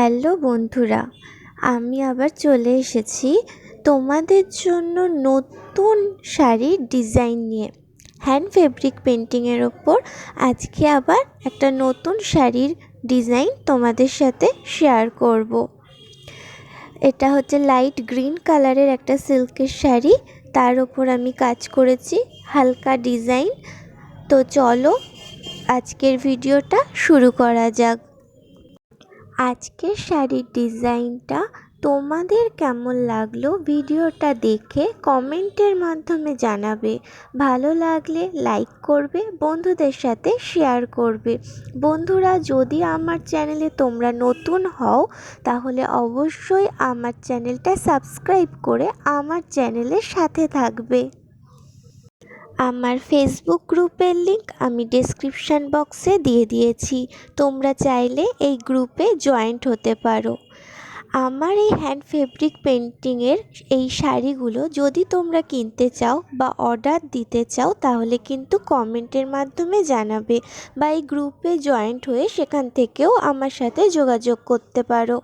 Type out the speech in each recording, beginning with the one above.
Hello বন্ধুরা, আমি আবার চলে এসেছি তোমাদের জন্য নতুন শাড়ির ডিজাইন নিয়ে। হ্যান্ড ফেব্রিক পেন্টিংয়ের ওপর আজকে আবার একটা নতুন শাড়ির ডিজাইন তোমাদের সাথে শেয়ার করব। এটা হচ্ছে লাইট গ্রিন কালারের একটা সিল্কের শাড়ি, তার ওপর আমি কাজ করেছি হালকা ডিজাইন। তো চলো আজকের ভিডিওটা শুরু করা যাক। আজকের শাড়ির ডিজাইনটা তোমাদের কেমন লাগলো ভিডিওটা দেখে কমেন্টের মাধ্যমে জানাবে। ভালো লাগলে লাইক করবে, বন্ধুদের সাথে শেয়ার করবে। বন্ধুরা, যদি আমার চ্যানেলে তোমরা নতুন হও তাহলে অবশ্যই আমার চ্যানেলটা সাবস্ক্রাইব করে আমার চ্যানেলের সাথে থাকবে। আমার ফেসবুক গ্রুপের লিংক আমি ডেসক্রিপশান বক্সে দিয়ে দিয়েছি, তোমরা চাইলে এই গ্রুপে জয়েন্ট হতে পারো। আমার এই হ্যান্ড ফেব্রিক পেন্টিংয়ের এই শাড়িগুলো যদি তোমরা কিনতে চাও বা অর্ডার দিতে চাও তাহলে কিন্তু কমেন্টের মাধ্যমে জানাবে, বা এই গ্রুপে জয়েন্ট হয়ে সেখান থেকেও আমার সাথে যোগাযোগ করতে পারো।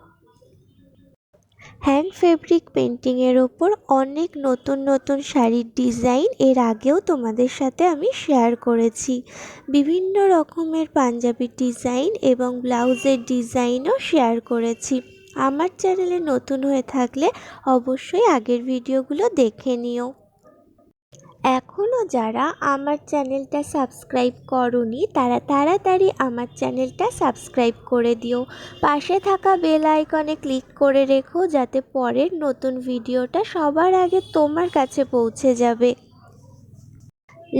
হ্যান্ড ফেব্রিক পেন্টিংয়ের ওপর অনেক নতুন নতুন শাড়ির ডিজাইন এর আগেও তোমাদের সাথে আমি শেয়ার করেছি। বিভিন্ন রকমের পাঞ্জাবি ডিজাইন এবং ব্লাউজের ডিজাইনও শেয়ার করেছি। আমার চ্যানেলে নতুন হয়ে থাকলে অবশ্যই আগের ভিডিওগুলো দেখে নিও। এখনও যারা আমার চ্যানেলটা সাবস্ক্রাইব করোনি তারা তাড়াতাড়ি আমার চ্যানেলটা সাবস্ক্রাইব করে দিও। পাশে থাকা বেল আইকনে ক্লিক করে রেখো যাতে পরের নতুন ভিডিওটা সবার আগে তোমার কাছে পৌঁছে যাবে।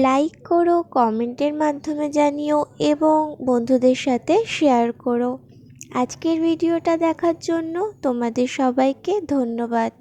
লাইক করো, কমেন্টের মাধ্যমে জানিও এবং বন্ধুদের সাথে শেয়ার করো। আজকের ভিডিওটা দেখার জন্য তোমাদের সবাইকে ধন্যবাদ।